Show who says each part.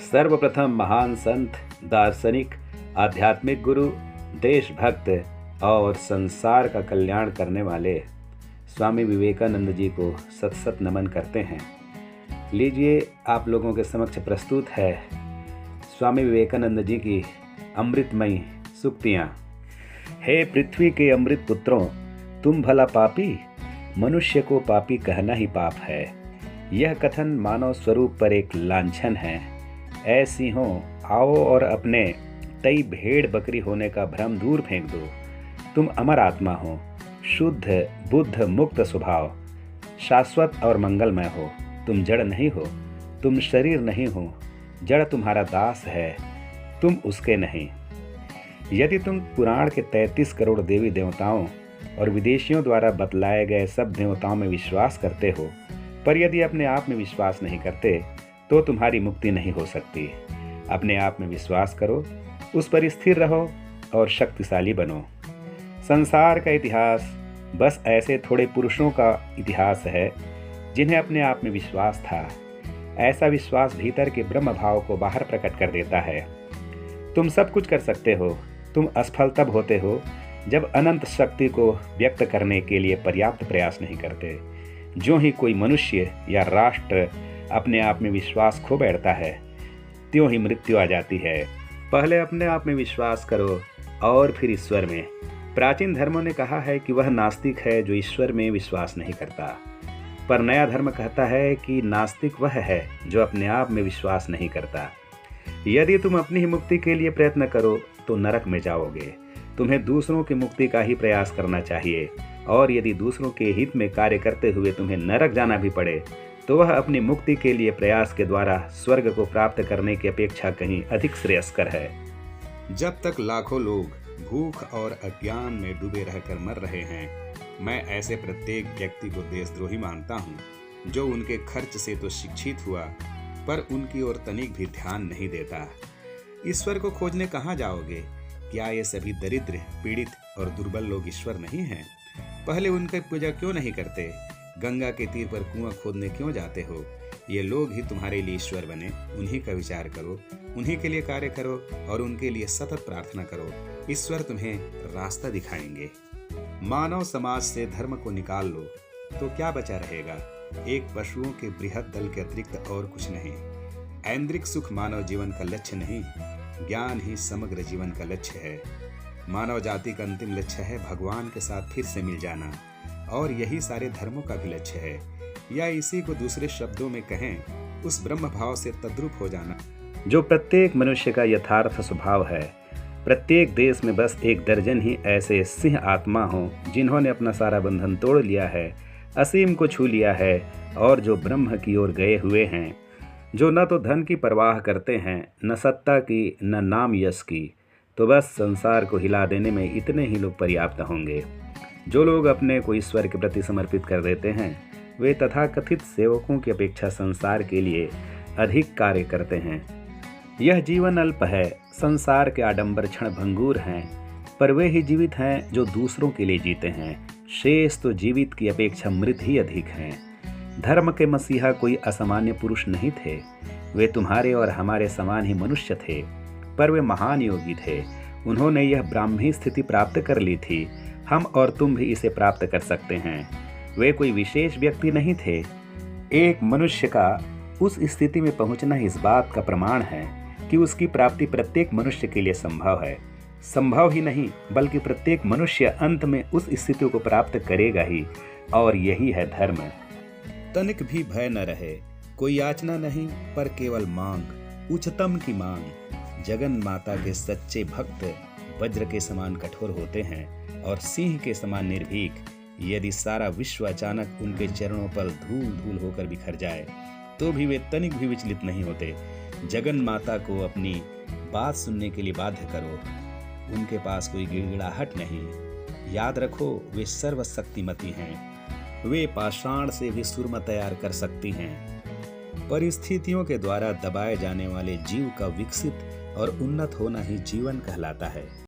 Speaker 1: सर्वप्रथम महान संत, दार्शनिक, आध्यात्मिक गुरु, देशभक्त और संसार का कल्याण करने वाले स्वामी विवेकानंद जी को सत सत नमन करते हैं। लीजिए, आप लोगों के समक्ष प्रस्तुत है स्वामी विवेकानंद जी की अमृतमयी सूक्तियाँ। हे पृथ्वी के अमृत पुत्रों, तुम भला पापी, मनुष्य को पापी कहना ही पाप है। यह कथन मानव स्वरूप पर एक लांछन है। ऐसी हो, आओ और अपने तई भेड़ बकरी होने का भ्रम दूर फेंक दो। तुम अमर आत्मा हो, शुद्ध बुद्ध मुक्त स्वभाव, शाश्वत और मंगलमय हो। तुम जड़ नहीं हो, तुम शरीर नहीं हो। जड़ तुम्हारा दास है, तुम उसके नहीं। यदि तुम पुराण के 33 करोड़ देवी देवताओं और विदेशियों द्वारा बतलाए गए सब देवताओं में विश्वास करते हो, पर यदि अपने आप में विश्वास नहीं करते तो तुम्हारी मुक्ति नहीं हो सकती। अपने आप में विश्वास करो, उस पर स्थिर रहो और शक्तिशाली बनो। संसार का इतिहास बस ऐसे थोड़े पुरुषों का इतिहास है जिन्हें अपने आप में विश्वास था। ऐसा विश्वास भीतर के ब्रह्म भाव को बाहर प्रकट कर देता है। तुम सब कुछ कर सकते हो। तुम असफल तब होते हो जब अनंत शक्ति को व्यक्त करने के लिए पर्याप्त प्रयास नहीं करते। जो ही कोई मनुष्य या राष्ट्र अपने आप में विश्वास खो बैठता है, त्यों ही मृत्यु आ जाती है। पहले अपने आप में विश्वास करो और फिर ईश्वर में। प्राचीन धर्मों ने कहा है कि वह नास्तिक है जो ईश्वर में विश्वास नहीं करता, पर नया धर्म कहता है कि नास्तिक वह है जो अपने आप में विश्वास नहीं करता। यदि तुम अपनी ही मुक्ति के लिए प्रयत्न करो तो नरक में जाओगे। तुम्हें दूसरों की मुक्ति का ही प्रयास करना चाहिए, और यदि दूसरों के हित में कार्य करते हुए तुम्हें नरक जाना भी पड़े तो वह अपनी मुक्ति के लिए प्रयास के द्वारा स्वर्ग को प्राप्त करने की अपेक्षा कहीं अधिक श्रेयस्कर है।
Speaker 2: जब तक लाखों लोग भूख और अज्ञान में डूबे रहकर मर रहे हैं, मैं ऐसे प्रत्येक व्यक्ति को देशद्रोही मानता हूँ जो उनके खर्च से तो शिक्षित हुआ पर उनकी ओर तनिक भी ध्यान नहीं देता। ईश्वर को खोजने कहाँ जाओगे? क्या ये सभी दरिद्र, पीड़ित और दुर्बल लोग ईश्वर नहीं हैं? पहले उनकी पूजा क्यों नहीं करते? गंगा के तीर पर कुआं खोदने क्यों जाते हो? ये लोग ही तुम्हारे लिए ईश्वर बने। उन्हीं का विचार करो, उन्हीं के लिए कार्य करो और उनके लिए सतत प्रार्थना करो। ईश्वर तुम्हें रास्ता दिखाएंगे। मानव समाज से धर्म को निकाल लो तो क्या बचा रहेगा? एक पशुओं के बृहद दल के अतिरिक्त और कुछ नहीं। ऐन्द्रिक सुख मानव जीवन का लक्ष्य नहीं, ज्ञान ही समग्र जीवन का लक्ष्य है। मानव जाति का अंतिम लक्ष्य है भगवान के साथ फिर से मिल जाना, और यही सारे धर्मों का भी लक्ष्य है। या इसी को दूसरे शब्दों में कहें, उस ब्रह्म भाव से तद्रूप हो जाना
Speaker 1: जो प्रत्येक मनुष्य का यथार्थ स्वभाव है। प्रत्येक देश में बस 1 दर्जन ही ऐसे सिंह आत्मा हों जिन्होंने अपना सारा बंधन तोड़ लिया है, असीम को छू लिया है और जो ब्रह्म की ओर गए हुए हैं, जो न तो धन की परवाह करते हैं, न सत्ता की, न नाम यश की। तो बस संसार को हिला देने में इतने ही लोग पर्याप्त होंगे। जो लोग अपने को ईश्वर के प्रति समर्पित कर देते हैं, वे तथाकथित सेवकों की अपेक्षा संसार के लिए अधिक कार्य करते हैं। यह जीवन अल्प है, संसार के आडंबर क्षण भंगुर हैं, पर वे ही जीवित हैं जो दूसरों के लिए जीते हैं। शेष तो जीवित की अपेक्षा मृत ही अधिक हैं। धर्म के मसीहा कोई असामान्य पुरुष नहीं थे। वे तुम्हारे और हमारे समान ही मनुष्य थे, पर वे महान योगी थे। उन्होंने यह ब्राह्मी स्थिति प्राप्त कर ली थी। हम और तुम भी इसे प्राप्त कर सकते हैं। वे कोई विशेष व्यक्ति नहीं थे। एक मनुष्य का उस स्थिति में पहुंचना इस बात का प्रमाण है कि उसकी प्राप्ति प्रत्येक मनुष्य के लिए संभव है। संभव ही नहीं, बल्कि प्रत्येक मनुष्य अंत में उस स्थिति को प्राप्त करेगा ही, और यही है धर्म।
Speaker 2: तनिक भी भय न रहे, कोई याचना नहीं पर केवल मांग, उच्चतम की मांग। जगन माता के सच्चे भक्त वज्र के समान कठोर होते हैं और सिंह के समान निर्भीक। यदि सारा विश्व अचानक उनके चरणों पर धूल धूल होकर बिखर जाए तो भी वे तनिक भी विचलित नहीं होते। जगन माता को अपनी बात सुनने के लिए बाध्य करो। उनके पास कोई गिड़गिड़ाहट नहीं। याद रखो, वे सर्वशक्तिमती हैं। वे पाषाण से भी सुरमा तैयार कर सकती हैं। परिस्थितियों के द्वारा दबाए जाने वाले जीव का विकसित और उन्नत होना ही जीवन कहलाता है।